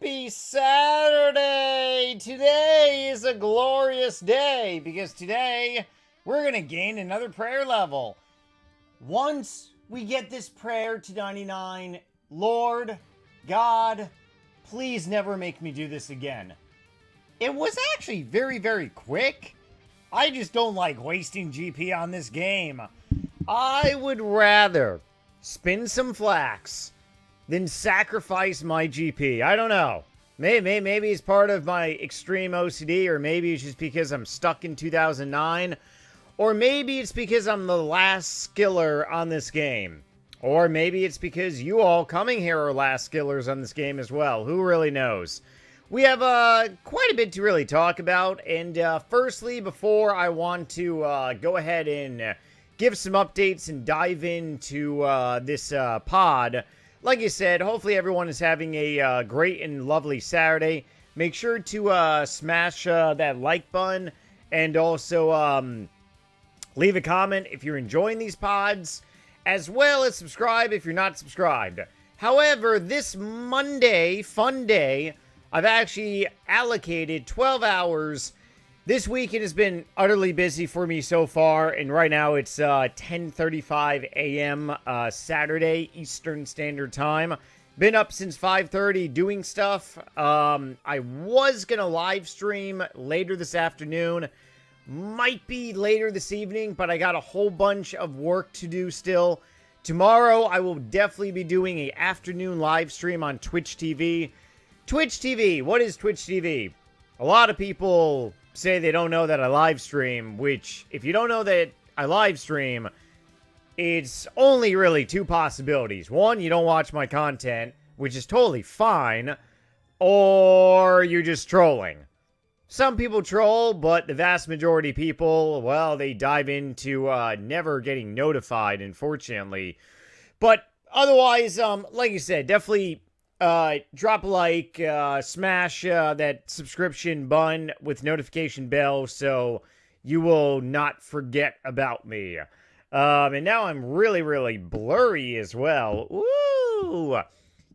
Happy Saturday! Today is a glorious day because today we're going to gain another prayer level. Once we get this prayer to 99, Lord, God, please never make me do this again. It was actually very, very quick. I just don't like wasting GP on this game. I would rather spin some flax than sacrifice my GP. I don't know. Maybe it's part of my extreme OCD, or maybe it's just because I'm stuck in 2009, or maybe it's because I'm the last skiller on this game, or maybe it's because you all coming here are last skillers on this game as well. Who really knows? We have quite a bit to really talk about, and firstly, before I want to go ahead and give some updates and dive into this pod, like I said, hopefully everyone is having a great and lovely Saturday. Make sure to smash that like button, and also leave a comment if you're enjoying these pods, as well as subscribe if you're not subscribed. However, this Monday, fun day, I've actually allocated 12 hours. This week it has been utterly busy for me so far, and right now it's 10:35 a.m. Saturday Eastern Standard Time. Been up since 5:30 doing stuff. I was going to live stream later this afternoon. Might be later this evening, but I got a whole bunch of work to do still. Tomorrow I will definitely be doing an afternoon live stream on Twitch TV. Twitch TV, what is Twitch TV? A lot of people say they don't know that I live stream, which, if you don't know that I live stream, it's only really two possibilities. One, you don't watch my content, which is totally fine, or you're just trolling. Some people troll, but the vast majority of people, well, they dive into never getting notified, unfortunately. But otherwise, like I said, definitely drop a like, smash that subscription button with notification bell so you will not forget about me. And now I'm really, really blurry as well. Ooh!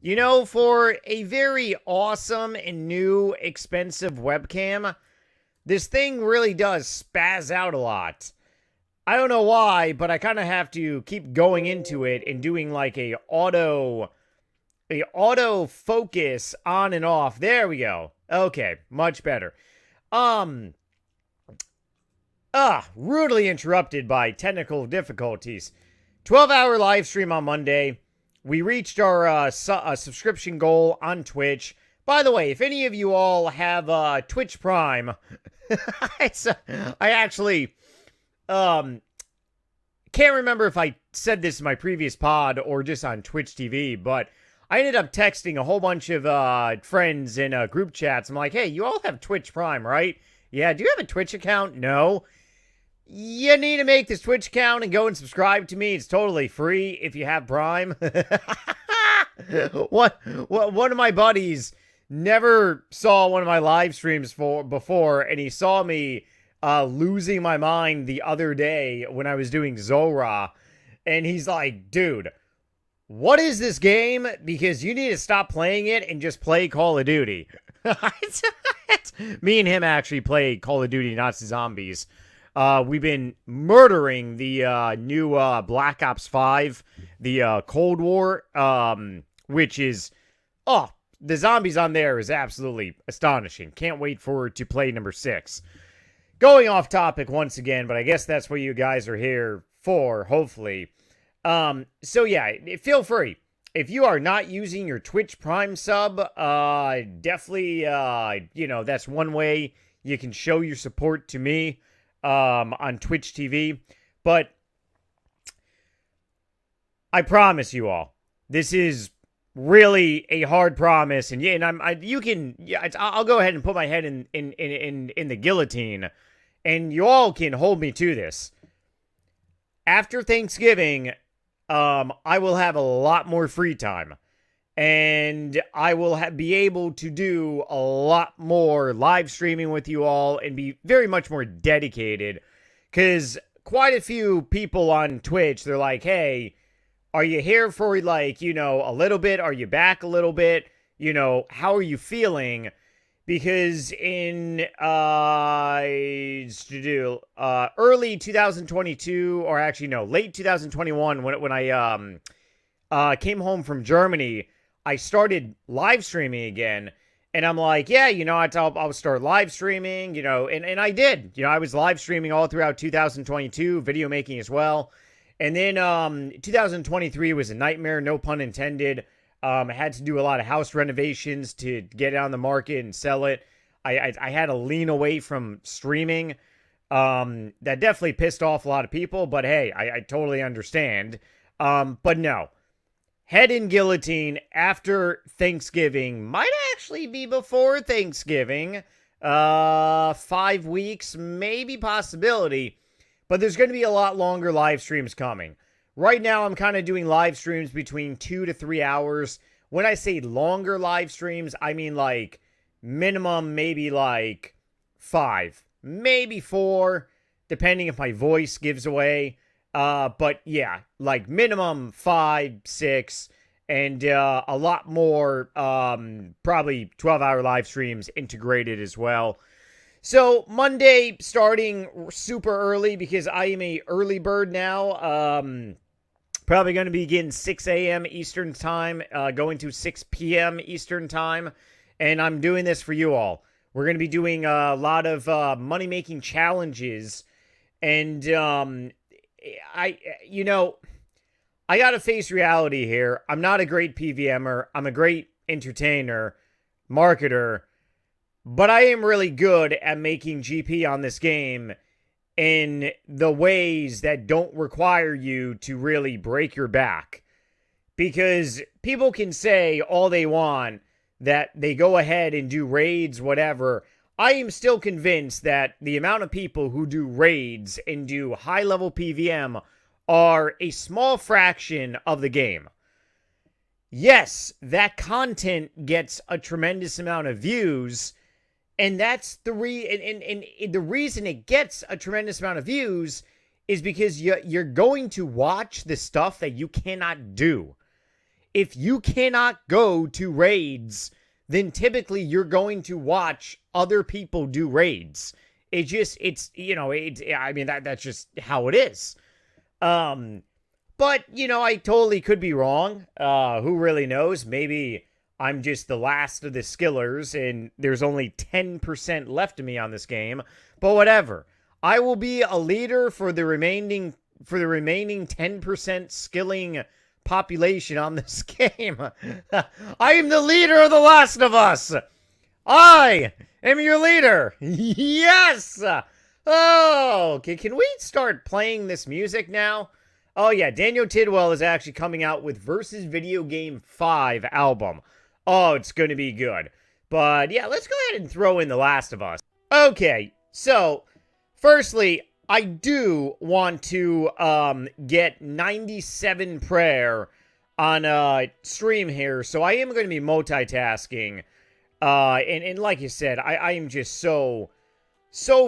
You know, for a very awesome and new expensive webcam, this thing really does spaz out a lot. I don't know why, but I kind of have to keep going into it and doing like a auto focus on and off. There we go. Okay, much better. Rudely interrupted by technical difficulties. 12-hour live stream on Monday. We reached our subscription goal on Twitch. By the way, if any of you all have Twitch Prime, I actually can't remember if I said this in my previous pod or just on Twitch TV, but I ended up texting a whole bunch of friends in group chats. I'm like, hey, you all have Twitch Prime, right? Yeah, do you have a Twitch account? No. You need to make this Twitch account and go and subscribe to me. It's totally free if you have Prime. One of my buddies never saw one of my live streams before, and he saw me losing my mind the other day when I was doing Zora, and he's like, dude, what is this game? Because you need to stop playing it and just play Call of Duty. Me and him actually play Call of Duty Nazi Zombies. We've been murdering the new Black Ops 5, the Cold War, which is, the zombies on there is absolutely astonishing. Can't wait to play number 6. Going off topic once again, but I guess that's what you guys are here for, hopefully. So yeah, feel free. If you are not using your Twitch Prime sub, definitely, that's one way you can show your support to me, on Twitch TV. But I promise you all, this is really a hard promise, and I'll go ahead and put my head in the guillotine, and you all can hold me to this. After Thanksgiving, I will have a lot more free time, and I will be able to do a lot more live streaming with you all and be very much more dedicated, because quite a few people on Twitch, they're like, hey, are you here for, like, a little bit? Are you back a little bit? how are you feeling? Because in early 2022, or actually no, late 2021, when I came home from Germany, I started live streaming again. And I'm like, yeah, I'll start live streaming, and I did. I was live streaming all throughout 2022, video making as well. And then 2023 was a nightmare, no pun intended. I had to do a lot of house renovations to get it on the market and sell it. I had to lean away from streaming. That definitely pissed off a lot of people, but hey, I totally understand. But no. Head in guillotine after Thanksgiving. Might actually be before Thanksgiving. 5 weeks, maybe possibility. But there's going to be a lot longer live streams coming. Right now, I'm kind of doing live streams between 2 to 3 hours. When I say longer live streams, I mean like minimum maybe like 5, maybe 4, depending if my voice gives away. But yeah, like minimum 5, 6, and a lot more, probably 12-hour live streams integrated as well. So Monday starting super early because I am a early bird now. Probably going to be getting 6 a.m. Eastern time, going to 6 p.m. Eastern time, and I'm doing this for you all. We're going to be doing a lot of money-making challenges, and I got to face reality here. I'm not a great PVMer. I'm a great entertainer, marketer, but I am really good at making GP on this game in the ways that don't require you to really break your back. Because people can say all they want that they go ahead and do raids, whatever. I am still convinced that the amount of people who do raids and do high-level PVM are a small fraction of the game. Yes, that content gets a tremendous amount of views, and that's the the reason it gets a tremendous amount of views is because you're going to watch the stuff that you cannot do. If you cannot go to raids, then typically you're going to watch other people do raids. That's just how it is. But, I totally could be wrong. Who really knows? Maybe I'm just the last of the skillers and there's only 10% left of me on this game. But whatever. I will be a leader for the remaining 10% skilling population on this game. I am the leader of The Last of Us. I am your leader. Yes. Oh, okay. Can we start playing this music now? Oh, yeah. Daniel Tidwell is actually coming out with Versus Video Game 5 album. Oh, it's going to be good. But yeah, let's go ahead and throw in The Last of Us. Okay. So, firstly, I do want to get 97 prayer on stream here. So I am going to be multitasking. And like you said, I am just so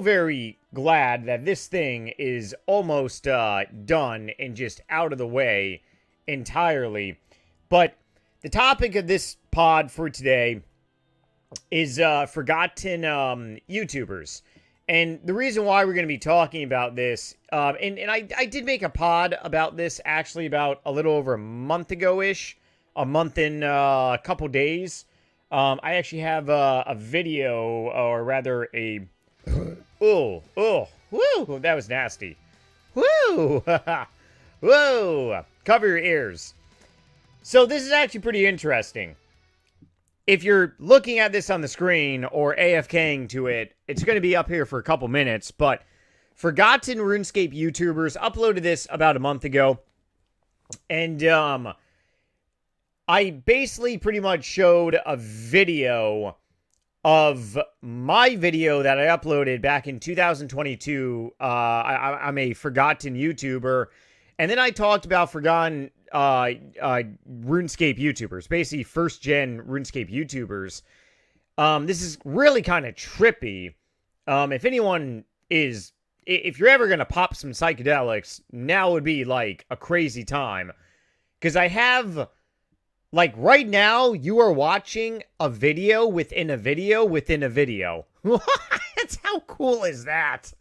very glad that this thing is almost done and just out of the way entirely. But the topic of this pod for today is forgotten YouTubers. And the reason why we're going to be talking about this, and I did make a pod about this actually about a little over a month ago-ish, a month and a couple days. I actually have a video, or rather a... woo, that was nasty. Woo! Whoa! Cover your ears. So this is actually pretty interesting. If you're looking at this on the screen or AFKing to it, it's going to be up here for a couple minutes, but Forgotten RuneScape YouTubers uploaded this about a month ago, and I basically pretty much showed a video of my video that I uploaded back in 2022. I'm a Forgotten YouTuber, and then I talked about Forgotten RuneScape YouTubers, basically first-gen RuneScape YouTubers. This is really kind of trippy. If you're ever going to pop some psychedelics, now would be like a crazy time. Because I have Like right now, you are watching a video within a video within a video. That's how cool is that?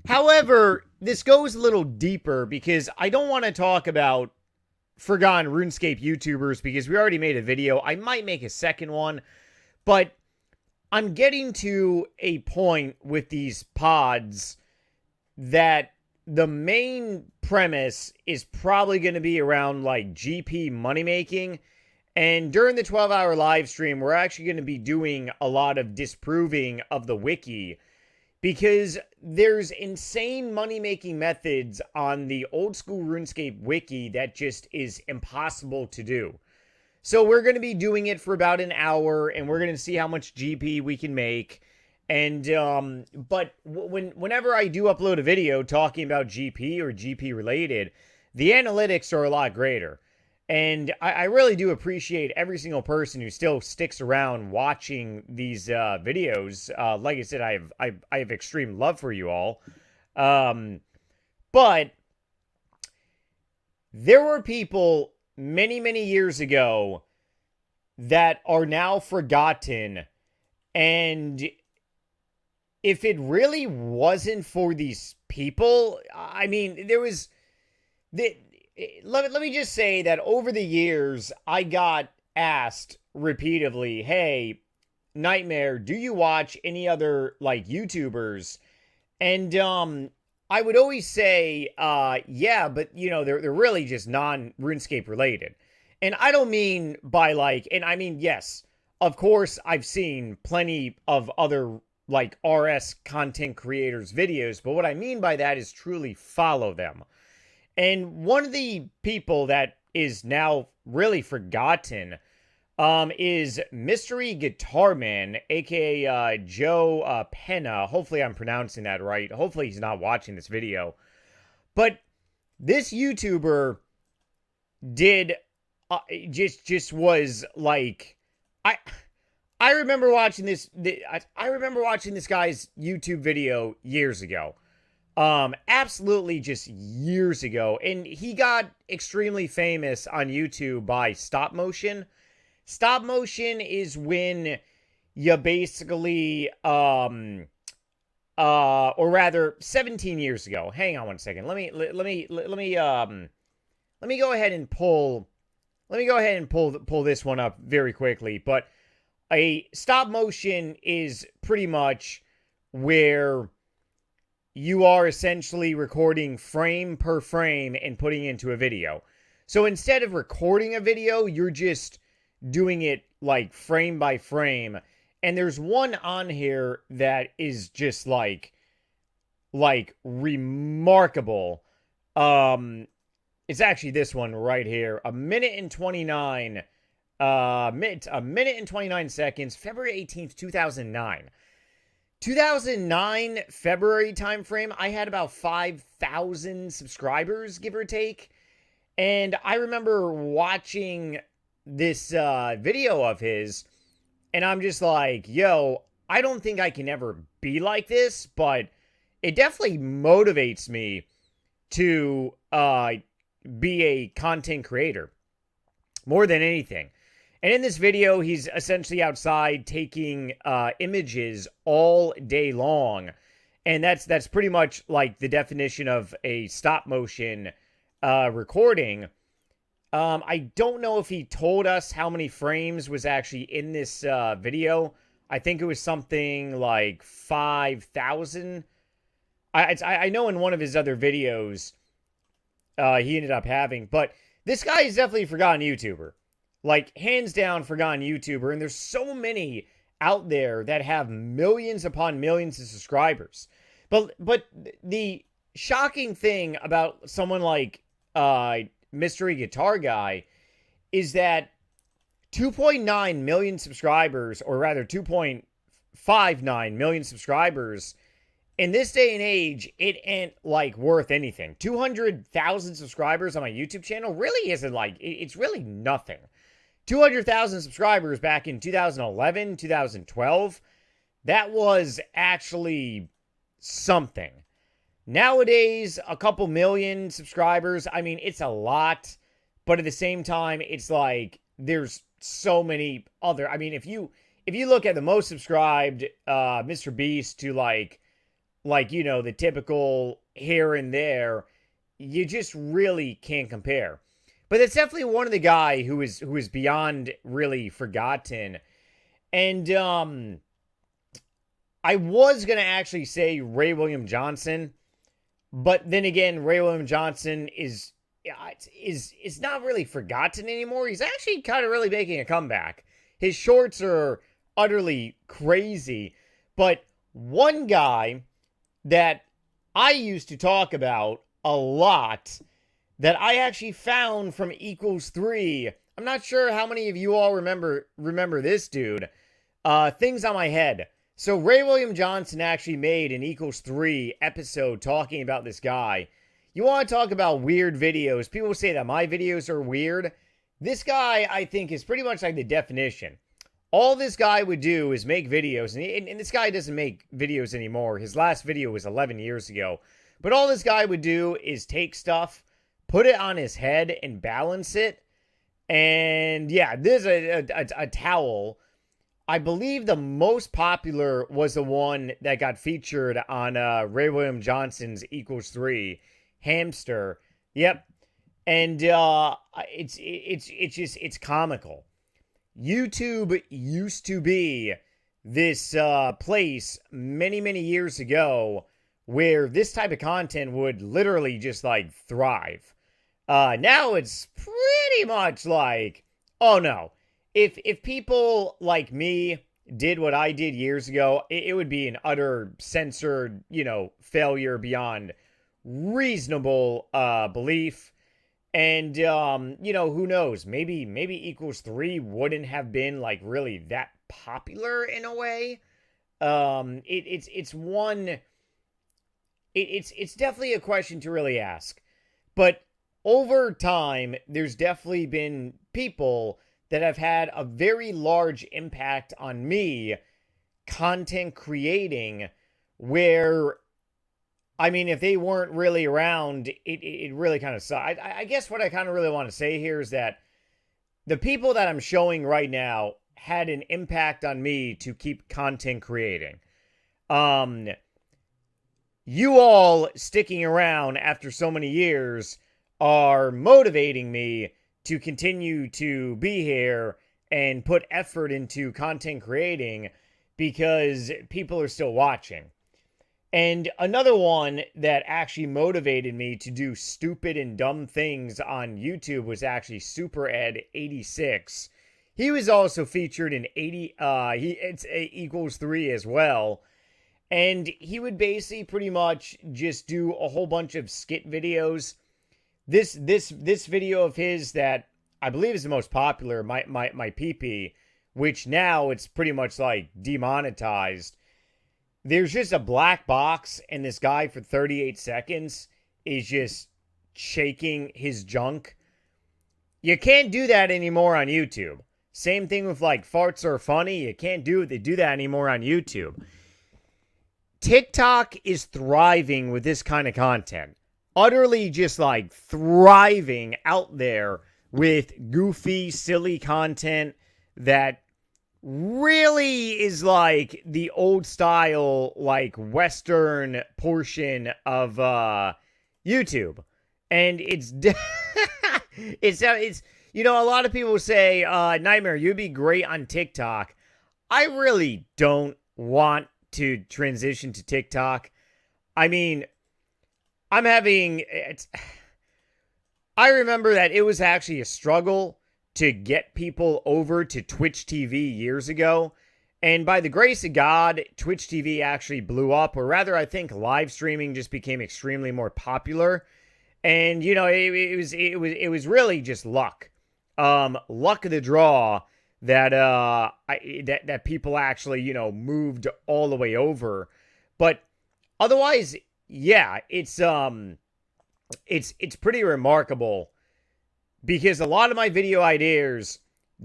However, this goes a little deeper because I don't want to talk about forgotten RuneScape YouTubers because we already made a video. I might make a second one, but I'm getting to a point with these pods that the main premise is probably going to be around like GP money making. And during the 12-hour live stream, we're actually going to be doing a lot of disproving of the Wiki because there's insane money-making methods on the old-school RuneScape Wiki that just is impossible to do. So we're going to be doing it for about an hour, and we're going to see how much GP we can make. And, but whenever I do upload a video talking about GP or GP related, the analytics are a lot greater. And I really do appreciate every single person who still sticks around watching these videos. Like I said, I have extreme love for you all. But there were people many, many years ago that are now forgotten. And if it really wasn't for these people, I mean, there was... Let me just say that over the years, I got asked repeatedly, hey, Nightmare, do you watch any other, like, YouTubers? And, I would always say, yeah, but, you know, they're really just non-RuneScape related. And I don't mean by, like, and I mean, yes, of course, I've seen plenty of other, like, RS content creators' videos, but what I mean by that is truly follow them. And one of the people that is now really forgotten is Mystery Guitar Man, aka Joe Penna. Hopefully I'm pronouncing that right. Hopefully he's not watching this video. But this YouTuber did just was like I remember watching this. I remember watching this guy's YouTube video years ago. Absolutely just years ago. And he got extremely famous on YouTube by stop motion. Stop motion is when you basically, or rather 17 years ago. Hang on one second. Let me go ahead and pull this one up very quickly. But a stop motion is pretty much where you are essentially recording frame per frame and putting it into a video. So instead of recording a video, you're just doing it like frame by frame. And there's one on here that is just like remarkable. It's actually this one right here. A minute and 29 seconds, February 18th, 2009. 2009 February timeframe, I had about 5,000 subscribers, give or take. And I remember watching this video of his, and I'm just like, yo, I don't think I can ever be like this, but it definitely motivates me to be a content creator more than anything. And in this video, he's essentially outside taking images all day long. And that's pretty much like the definition of a stop motion recording. I don't know if he told us how many frames was actually in this video. I think it was something like 5,000. I know in one of his other videos he ended up having. But this guy is definitely a forgotten YouTuber. Like, hands down, forgotten YouTuber. And there's so many out there that have millions upon millions of subscribers. But the shocking thing about someone like Mystery Guitar Guy is that 2.9 million subscribers, or rather 2.59 million subscribers, in this day and age, it ain't, like, worth anything. 200,000 subscribers on my YouTube channel really isn't, like, it's really nothing. 200,000 subscribers back in 2011, 2012, that was actually something. Nowadays, a couple million subscribers, I mean, it's a lot, but at the same time, it's like there's so many other. I mean, if you look at the most subscribed Mr. Beast to like the typical here and there, you just really can't compare. But it's definitely one of the guy who is beyond really forgotten. And I was gonna actually say Ray William Johnson, but then again, Ray William Johnson is not really forgotten anymore. He's actually kind of really making a comeback. His shorts are utterly crazy, but one guy that I used to talk about a lot that I actually found from Equals 3. I'm not sure how many of you all remember this dude. Things on My Head. So Ray William Johnson actually made an Equals 3 episode talking about this guy. You want to talk about weird videos. People say that my videos are weird. This guy, I think, is pretty much like the definition. All this guy would do is make videos. And this guy doesn't make videos anymore. His last video was 11 years ago. But all this guy would do is take stuff, put it on his head, and balance it. And yeah, there's a towel. I believe the most popular was the one that got featured on Ray William Johnson's Equals 3 hamster. Yep. And it's comical. YouTube used to be this place many years ago where this type of content would literally just like thrive. Now it's pretty much like, oh no, if people like me did what I did years ago, it would be an utter censored, failure beyond reasonable belief. And who knows? Maybe Equals 3 wouldn't have been like really that popular in a way. It's definitely a question to really ask. But over time, there's definitely been people that have had a very large impact on me content creating, where, I mean, if they weren't really around, it really kind of sucks. I guess what I kind of really want to say here is that the people that I'm showing right now had an impact on me to keep content creating. You all sticking around after so many years are motivating me to continue to be here and put effort into content creating because people are still watching. And another one that actually motivated me to do stupid and dumb things on YouTube was actually SuperEd86. He was also featured in it's Equals 3 as well. And he would basically pretty much just do a whole bunch of skit videos. This video of his that I believe is the most popular, my PP, which now it's pretty much like demonetized. There's just a black box, and this guy for 38 seconds is just shaking his junk. You can't do that anymore on YouTube. Same thing with like farts are funny. You can't do that anymore on YouTube. TikTok is thriving with this kind of content. Utterly just like thriving out there with goofy, silly content that really is like the old style, like Western portion of YouTube. And it's a lot of people say, Nightmare, you'd be great on TikTok. I really don't want to transition to TikTok. I mean, I remember that it was actually a struggle to get people over to Twitch TV years ago. And by the grace of God, Twitch TV actually blew up, or rather, I think live streaming just became extremely more popular. And, it was really just luck. Luck of the draw that that people actually, moved all the way over. But otherwise, yeah, it's pretty remarkable, because a lot of my video ideas,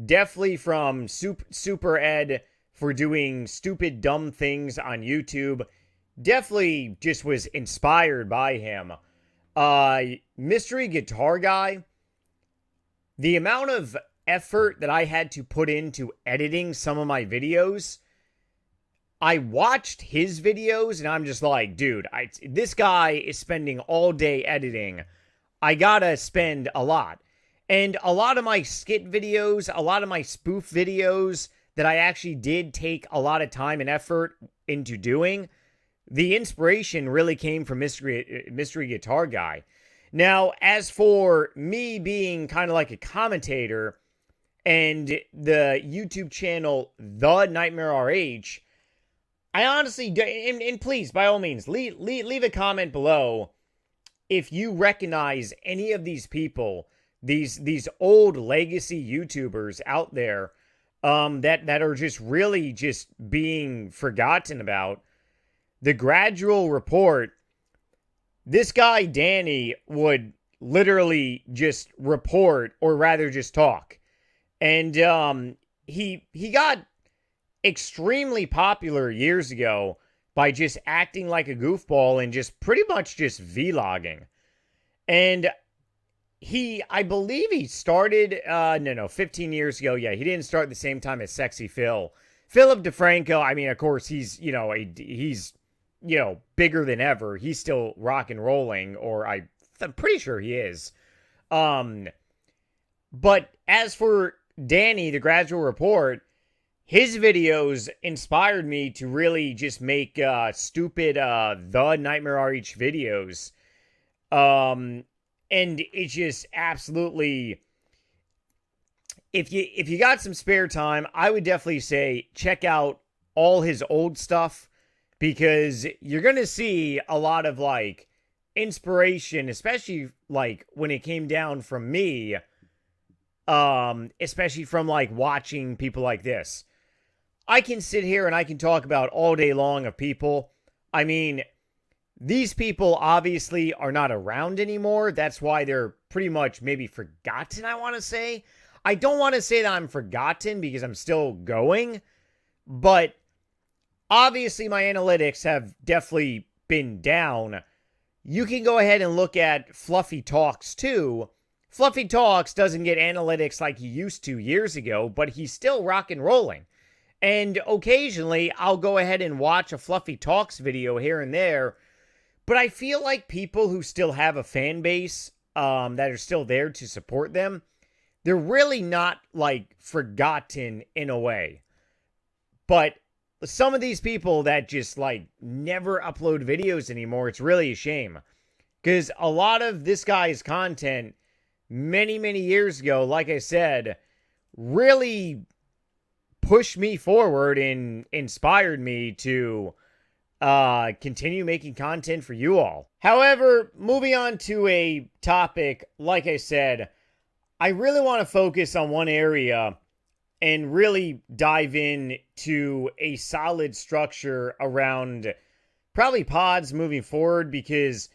definitely from Super Ed for doing stupid, dumb things on YouTube, definitely just was inspired by him. Mystery Guitar Guy, the amount of effort that I had to put into editing some of my videos, I watched his videos and I'm just like, dude, this guy is spending all day editing. I gotta spend a lot. And a lot of my skit videos, a lot of my spoof videos that I actually did take a lot of time and effort into doing, the inspiration really came from Mystery Guitar Guy. Now, as for me being kind of like a commentator and the YouTube channel, The NightmareRH, I honestly, and please, by all means, leave a comment below if you recognize any of these people, these old legacy YouTubers out there that are just really just being forgotten about. The Gradual Report, this guy Danny would literally just report, or rather just talk. And he got extremely popular years ago by just acting like a goofball and just pretty much just vlogging. And I believe he started, 15 years ago. Yeah, he didn't start at the same time as Sexy Phil. Philip DeFranco, I mean, of course, he's bigger than ever. He's still rock and rolling, or I'm pretty sure he is. But as for Danny, the Gradual Report, his videos inspired me to really just make stupid The NightmareRH videos. And it's just absolutely, if you got some spare time, I would definitely say check out all his old stuff, because you're going to see a lot of like inspiration, especially like when it came down from me, especially from like watching people like this. I can sit here and I can talk about all day long of people. I mean, these people obviously are not around anymore. That's why they're pretty much maybe forgotten, I want to say. I don't want to say that I'm forgotten because I'm still going, but obviously my analytics have definitely been down. You can go ahead and look at Fluffy Talks too. Fluffy Talks doesn't get analytics like he used to years ago, but he's still rock and rolling. And occasionally I'll go ahead and watch a Fluffy Talks video here and there. But I feel like people who still have a fan base that are still there to support them, they're really not like forgotten in a way. But some of these people that just like never upload videos anymore, it's really a shame. Because a lot of this guy's content many, many years ago, like I said, really pushed me forward and inspired me to continue making content for you all. However, moving on to a topic, like I said, I really want to focus on one area and really dive in to a solid structure around probably pods moving forward, because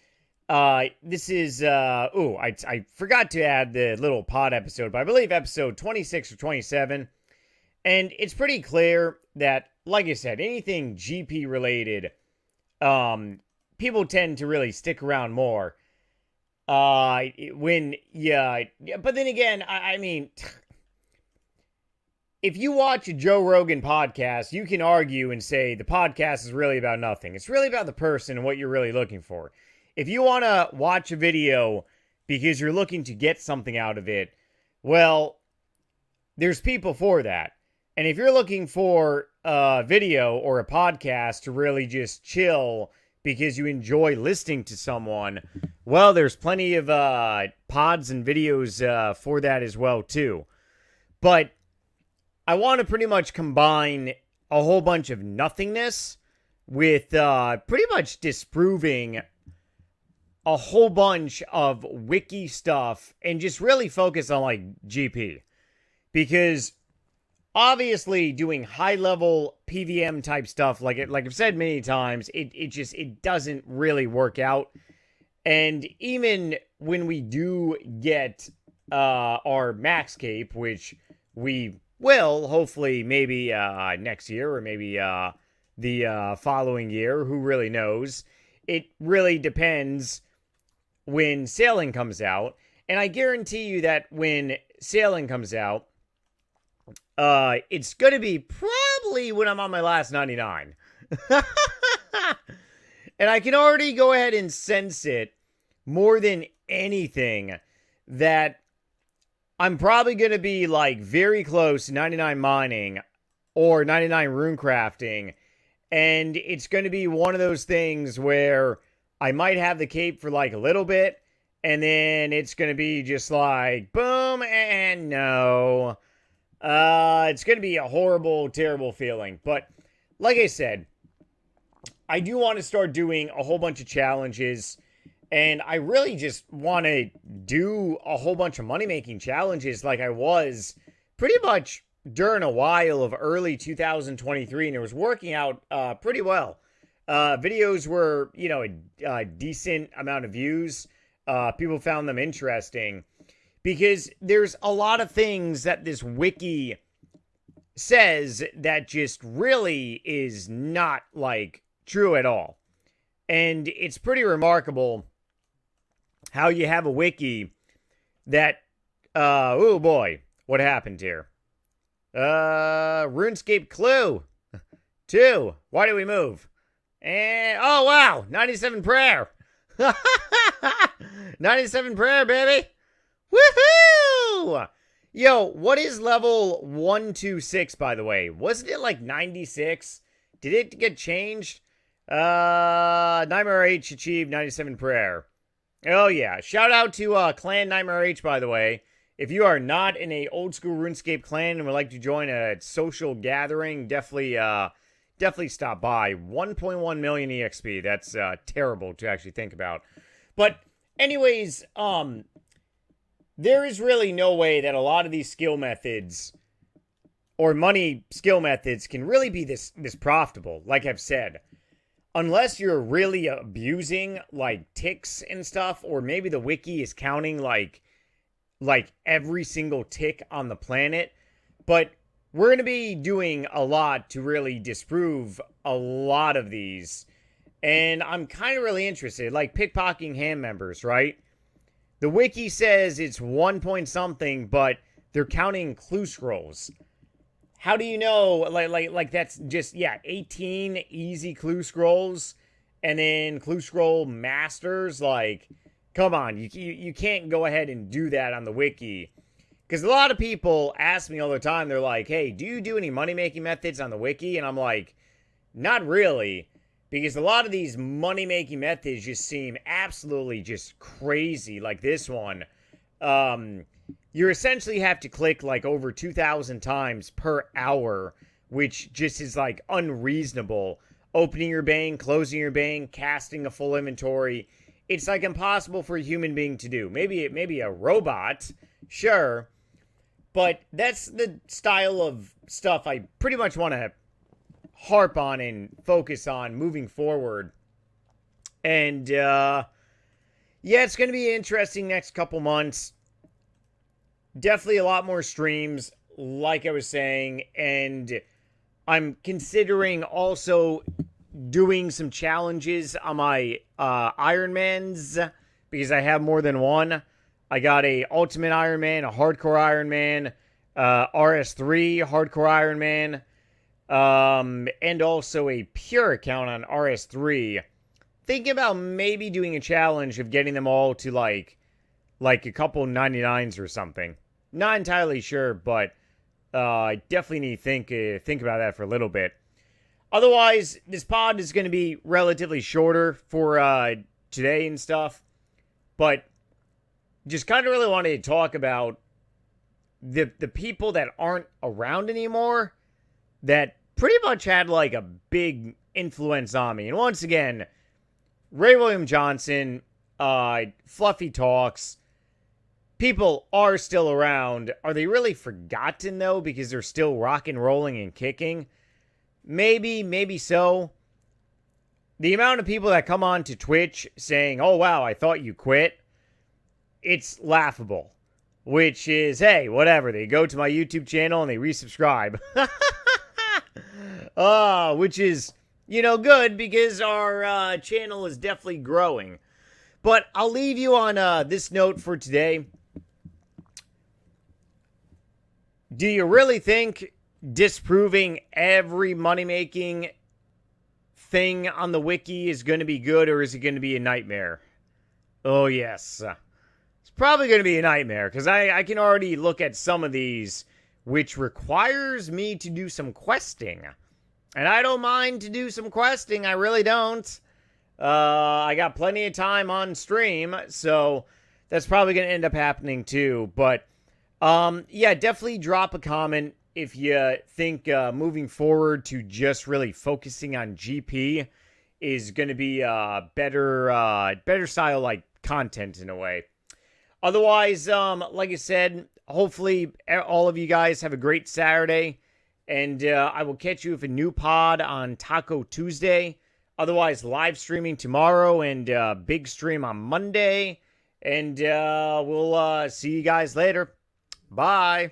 this is, I forgot to add the little pod episode, but I believe episode 26 or 27. And it's pretty clear that, like I said, anything GP related, people tend to really stick around more. But then again, I mean, if you watch a Joe Rogan podcast, you can argue and say the podcast is really about nothing. It's really about the person and what you're really looking for. If you want to watch a video because you're looking to get something out of it, well, there's people for that. And if you're looking for a video or a podcast to really just chill because you enjoy listening to someone, well, there's plenty of pods and videos for that as well, too. But I want to pretty much combine a whole bunch of nothingness with pretty much disproving a whole bunch of wiki stuff and just really focus on like GP. Because obviously doing high-level PVM type stuff, like I've said many times, it doesn't really work out. And even when we do get our max cape, which we will hopefully maybe next year or maybe the following year, who really knows? It really depends when sailing comes out. And I guarantee you that when sailing comes out, it's going to be probably when I'm on my last 99. And I can already go ahead and sense it more than anything that I'm probably going to be like very close to 99 mining or 99 rune crafting. And it's going to be one of those things where I might have the cape for like a little bit, and then it's going to be just like boom and no. It's going to be a horrible, terrible feeling. But like I said, I do want to start doing a whole bunch of challenges, and I really just want to do a whole bunch of money-making challenges like I was pretty much during a while of early 2023, and it was working out pretty well. Videos were, a decent amount of views. People found them interesting because there's a lot of things that this wiki says that just really is not like true at all. And it's pretty remarkable how you have a wiki that, oh boy, what happened here? Runescape clue 2. Why do we move? And, oh wow, 97 prayer. 97 prayer, baby. Woohoo! Yo, what is level 126, by the way? Wasn't it like 96? Did it get changed? NightmareRH achieved 97 prayer. Oh yeah, shout out to Clan NightmareRH, by the way. If you are not in a old school RuneScape clan and would like to join a social gathering, definitely stop by. 1.1 million EXP. That's terrible to actually think about. But anyways, there is really no way that a lot of these skill methods or money skill methods can really be this profitable, like I've said. Unless you're really abusing like ticks and stuff, or maybe the wiki is counting like every single tick on the planet. But we're going to be doing a lot to really disprove a lot of these. And I'm kind of really interested, like pickpocketing hand members, right? The wiki says it's 1 point something, but they're counting clue scrolls. How do you know, like that's just, 18 easy clue scrolls, and then clue scroll masters, like, come on, you can't go ahead and do that on the wiki. Because a lot of people ask me all the time, they're like, hey, do you do any money-making methods on the wiki? And I'm like, not really, because a lot of these money-making methods just seem absolutely just crazy, like this one. You essentially have to click like over 2,000 times per hour, which just is like unreasonable. Opening your bank, closing your bank, casting a full inventory. It's like impossible for a human being to do. Maybe a robot, sure. But that's the style of stuff I pretty much want to harp on and focus on moving forward. And, it's going to be interesting next couple months. Definitely a lot more streams, like I was saying. And I'm considering also doing some challenges on my Ironmans, because I have more than one. I got a Ultimate Ironman, a Hardcore Ironman, RS3 Hardcore Ironman, and also a pure account on RS3. Thinking about maybe doing a challenge of getting them all to like a couple 99s or something. Not entirely sure, but I definitely need to think about that for a little bit. Otherwise, this pod is going to be relatively shorter for today and stuff. But just kind of really wanted to talk about the people that aren't around anymore that pretty much had like a big influence on me. And once again, Ray William Johnson, Fluffy Talks, people are still around. Are they really forgotten, though, because they're still rock and rolling and kicking? Maybe so. The amount of people that come on to Twitch saying, oh, wow, I thought you quit, it's laughable. Which is, hey, whatever. They go to my YouTube channel and they resubscribe. Which is, good because our channel is definitely growing. But I'll leave you on this note for today. Do you really think disproving every money-making thing on the wiki is going to be good, or is it going to be a nightmare? Oh, yes. It's probably going to be a nightmare, because I can already look at some of these, which requires me to do some questing. And I don't mind to do some questing, I really don't. I got plenty of time on stream, so that's probably going to end up happening too. But, yeah, definitely drop a comment if you think moving forward to just really focusing on GP is going to be better style like content in a way. Otherwise, like I said, hopefully all of you guys have a great Saturday, and I will catch you with a new pod on Taco Tuesday. Otherwise, live streaming tomorrow and big stream on Monday, and we'll see you guys later. Bye.